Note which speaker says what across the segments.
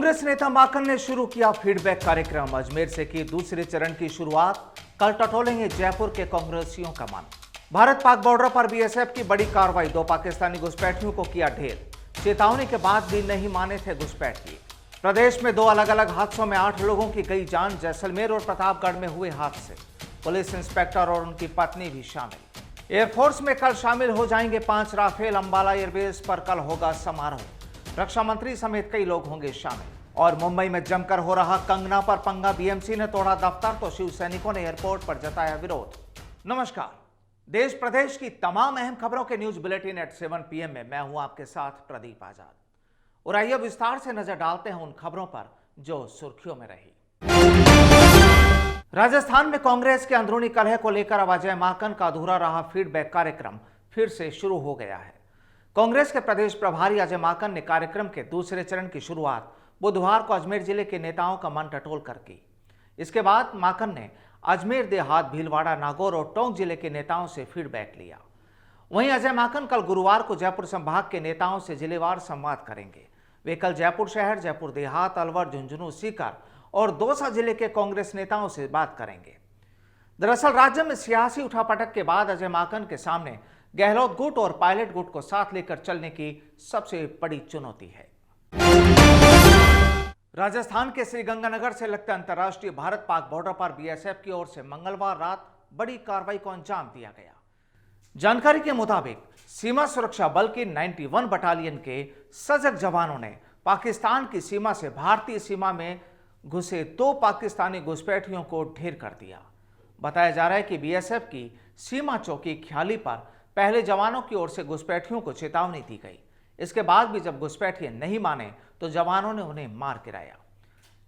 Speaker 1: कांग्रेस नेता माकन ने शुरू किया फीडबैक कार्यक्रम। अजमेर से की दूसरे चरण की शुरुआत। कल टटोलेंगे जयपुर के कांग्रेसियों का मन। भारत पाक बॉर्डर पर बीएसएफ की बड़ी कार्रवाई। 2 पाकिस्तानी घुसपैठियों को किया ढेर। चेतावनी के बाद भी नहीं माने थे घुसपैठी। प्रदेश में 2 अलग अलग हादसों में 8 लोगों की गई जान। जैसलमेर और प्रतापगढ़ में हुए हादसे। पुलिस इंस्पेक्टर और उनकी पत्नी भी शामिल। एयरफोर्स में कल शामिल हो जाएंगे 5 राफेल। अंबाला एयरबेस पर कल होगा समारोह। रक्षा मंत्री समेत कई लोग होंगे शामिल। और मुंबई में जमकर हो रहा कंगना पर पंगा। बीएमसी ने तोड़ा दफ्तर तो शिव सैनिकों ने एयरपोर्ट पर जताया विरोध। नमस्कार, देश प्रदेश की तमाम अहम खबरों के न्यूज बुलेटिन एट 7 PM में मैं हूं आपके साथ प्रदीप आजाद। और आइए विस्तार से नजर डालते हैं उन खबरों पर जो सुर्खियों में रही। राजस्थान में कांग्रेस के अंदरूनी कलह को लेकर अब अजय माकन का अधूरा रहा फीडबैक कार्यक्रम फिर से शुरू हो गया है। कांग्रेस के प्रदेश प्रभारी अजय माकन ने कार्यक्रम के दूसरे चरण की शुरुआत बुधवार को अजमेर जिले के नेताओं का मन टटोल कर की। इसके बाद माकन ने अजमेर देहात, भीलवाड़ा, नागौर और टोंक जिले के नेताओं से फीडबैक लिया। वहीं अजय माकन कल गुरुवार को जयपुर संभाग के नेताओं से जिलेवार संवाद करेंगे। वे कल जयपुर शहर, जयपुर देहात, अलवर, झुंझुनू, सीकर और दौसा जिले के कांग्रेस नेताओं से बात करेंगे। दरअसल राज्य में सियासी उठापटक के बाद अजय माकन के सामने गहलोत गुट और पायलट गुट को साथ लेकर चलने की सबसे बड़ी चुनौती है। राजस्थान के श्रीगंगानगर से लगते अंतर्राष्ट्रीय भारत पाक बॉर्डर पर बीएसएफ की ओर से मंगलवार रात बड़ी कार्रवाई को अंजाम दिया गया। जानकारी के मुताबिक सीमा सुरक्षा बल की 91 बटालियन के सजग जवानों ने पाकिस्तान की सीमा से भारतीय सीमा में घुसे 2 पाकिस्तानी घुसपैठियों को ढेर कर दिया। बताया जा रहा है कि बीएसएफ की सीमा चौकी ख्याली पर पहले जवानों की ओर से घुसपैठियों को चेतावनी दी गई। इसके बाद भी जब घुसपैठिए नहीं माने तो जवानों ने उन्हें मार गिराया।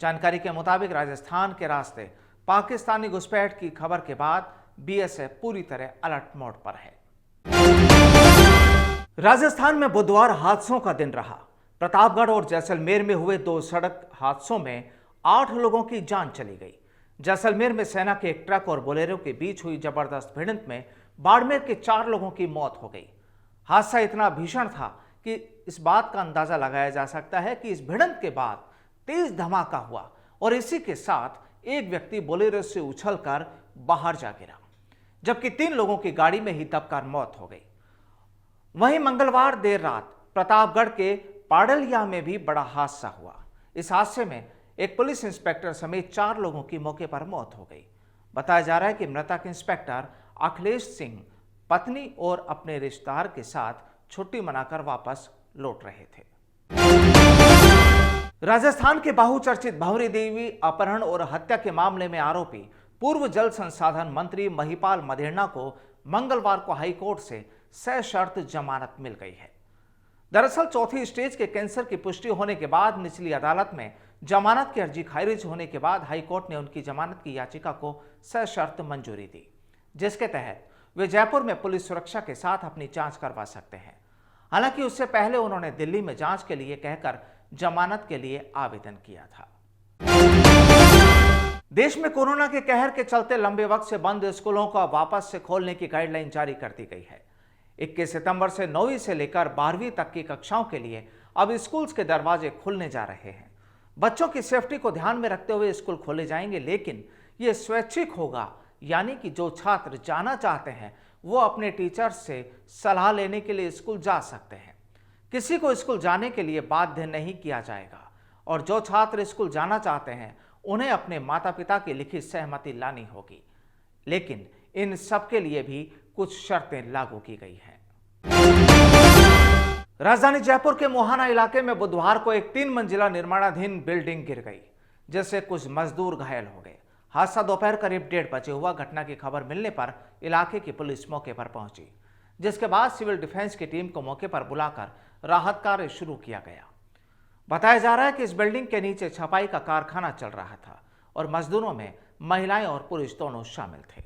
Speaker 1: जानकारी के मुताबिक राजस्थान के रास्ते पाकिस्तानी घुसपैठ की खबर के बाद बीएसएफ पूरी तरह अलर्ट मोड पर है। राजस्थान में बुधवार हादसों का दिन रहा। प्रतापगढ़ और जैसलमेर में हुए 2 सड़क हादसों में 8 लोगों की जान चली गई। जैसलमेर में सेना के एक ट्रक और बोलेरो के बीच हुई जबरदस्त भिड़ंत में बाड़मेर के 4 लोगों की मौत हो गई। हादसा इतना भीषण था कि इस बात का अंदाजा लगाया जा सकता है कि इस भिड़ंत के बाद तेज धमाका हुआ और इसी के साथ एक व्यक्ति बोलेरो से उछलकर बाहर जा गिरा, जबकि 3 लोगों की गाड़ी में ही दबकर मौत हो गई। वहीं मंगलवार देर रात प्रतापगढ़ के पाडलिया में भी बड़ा हादसा हुआ। इस हादसे में एक पुलिस इंस्पेक्टर समेत 4 लोगों की मौके पर मौत हो गई। बताया जा रहा है कि मृतक इंस्पेक्टर अखिलेश सिंह पत्नी और अपने रिश्तेदार के साथ छुट्टी मनाकर वापस लौट रहे थे। राजस्थान के बहुचर्चित भंवरी देवी अपहरण और हत्या के मामले में आरोपी पूर्व जल संसाधन मंत्री महिपाल मदेरणा को मंगलवार को हाईकोर्ट से सशर्त जमानत मिल गई है। दरअसल 4थी स्टेज के कैंसर की पुष्टि होने के बाद निचली अदालत में जमानत की अर्जी खारिज होने के बाद हाईकोर्ट ने उनकी जमानत की याचिका को सशर्त मंजूरी दी, जिसके तहत वे जयपुर में पुलिस सुरक्षा के साथ अपनी जांच करवा सकते हैं। हालांकि उससे पहले उन्होंने दिल्ली में जांच के लिए कहकर जमानत के लिए आवेदन किया था। देश में कोरोना के कहर के चलते लंबे वक्त से बंद स्कूलों को वापस से खोलने की गाइडलाइन जारी कर दी गई है। 21 सितंबर से 9वीं से लेकर 12वीं तक की कक्षाओं के लिए अब स्कूल्स के दरवाजे खुलने जा रहे हैं। बच्चों की सेफ्टी को ध्यान में रखते हुए स्कूल खोले जाएंगे, लेकिन यह स्वैच्छिक होगा, यानी कि जो छात्र जाना चाहते हैं वो अपने टीचर्स से सलाह लेने के लिए स्कूल जा सकते हैं। किसी को स्कूल जाने के लिए बाध्य नहीं किया जाएगा और जो छात्र स्कूल जाना चाहते हैं उन्हें अपने माता पिता की लिखित सहमति लानी होगी, लेकिन इन सब के लिए भी कुछ शर्तें लागू की गई हैं। राजधानी जयपुर के मोहाना इलाके में बुधवार को एक 3 मंजिला निर्माणाधीन बिल्डिंग गिर गई, जिससे कुछ मजदूर घायल हो गए। हादसा दोपहर करीब 1:30 बजे हुआ। घटना की खबर मिलने पर इलाके की पुलिस मौके पर पहुंची, जिसके बाद सिविल डिफेंस की टीम को मौके पर बुलाकर राहत कार्य शुरू किया गया। बताया जा रहा है कि इस बिल्डिंग के नीचे छपाई का कारखाना चल रहा था और मजदूरों में महिलाएं और पुरुष दोनों शामिल थे।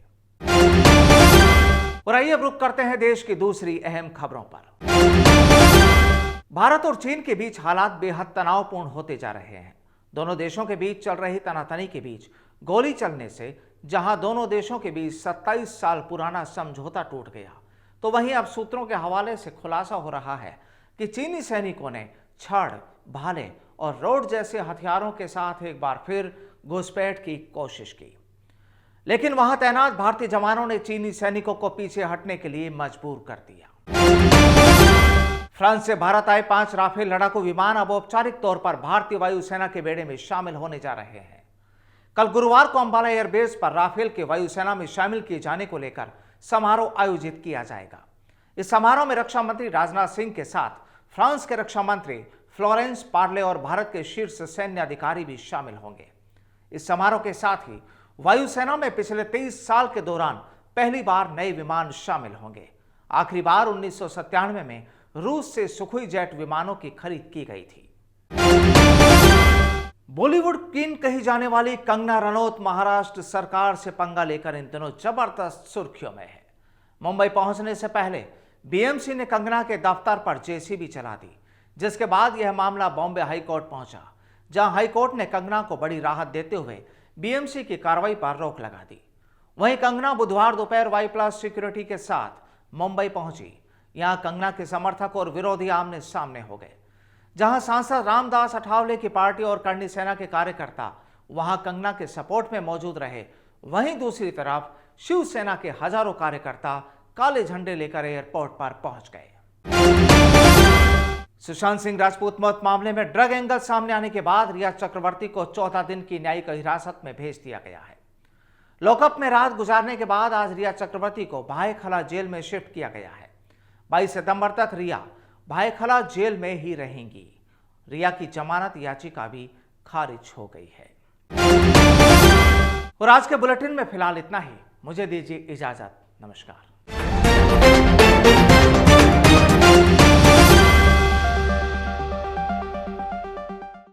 Speaker 1: और आइए अब रुक करते हैं देश की दूसरी अहम खबरों पर। भारत और चीन के बीच हालात बेहद तनावपूर्ण होते जा रहे हैं। दोनों देशों के बीच चल रही तनातनी के बीच गोली चलने से जहां दोनों देशों के बीच 27 साल पुराना समझौता टूट गया, तो वहीं अब सूत्रों के हवाले से खुलासा हो रहा है कि चीनी सैनिकों ने छड़, भाले और रोड जैसे हथियारों के साथ एक बार फिर घुसपैठ की कोशिश की, लेकिन वहां तैनात भारतीय जवानों ने चीनी सैनिकों को पीछे हटने के लिए मजबूर कर दिया। फ्रांस से भारत आए 5 राफेल लड़ाकू विमान अब औपचारिक तौर पर भारतीय वायुसेना के बेड़े में शामिल होने जा रहे हैं। कल गुरुवार को अंबाला एयरबेस पर राफेल के वायुसेना में शामिल किए जाने को लेकर समारोह आयोजित किया जाएगा। इस समारोह में रक्षा मंत्री राजनाथ सिंह के साथ फ्रांस के रक्षा मंत्री फ्लोरेंस पार्ले और भारत के शीर्ष सैन्य अधिकारी भी शामिल होंगे। इस समारोह के साथ ही वायुसेना में पिछले 23 साल के दौरान पहली बार नए विमान शामिल होंगे। आखिरी बार 1997 में रूस से सुखोई जेट विमानों की खरीद की गई थी। बॉलीवुड क्वीन कही जाने वाली कंगना रनौत महाराष्ट्र सरकार से पंगा लेकर इन दिनों जबरदस्त सुर्खियों में है। मुंबई पहुंचने से पहले बीएमसी ने कंगना के दफ्तर पर जेसीबी चला दी, जिसके बाद यह मामला बॉम्बे हाईकोर्ट पहुंचा, जहां हाईकोर्ट ने कंगना को बड़ी राहत देते हुए बीएमसी की कार्रवाई पर रोक लगा दी। वहीं कंगना बुधवार दोपहर Y+ सिक्योरिटी के साथ मुंबई पहुंची। यहां कंगना के समर्थक और विरोधी आमने सामने हो गए। जहां सांसद रामदास अठावले की पार्टी और करणी सेना के कार्यकर्ता वहां कंगना के सपोर्ट में मौजूद रहे, वहीं दूसरी तरफ शिवसेना के हजारों कार्यकर्ता काले झंडे लेकर एयरपोर्ट पर पहुंच गए। सुशांत सिंह राजपूत मौत मामले में ड्रग एंगल सामने आने के बाद रिया चक्रवर्ती को 14 दिन की न्यायिक हिरासत में भेज दिया गया है। लॉकअप में रात गुजारने के बाद आज रिया चक्रवर्ती को भायखला जेल में शिफ्ट किया गया है। 22 सितंबर तक रिया भायखला जेल में ही रहेंगी। रिया की जमानत याचिका भी खारिज हो गई है। और आज के बुलेटिन में फिलहाल इतना ही। मुझे दीजिए इजाजत। नमस्कार।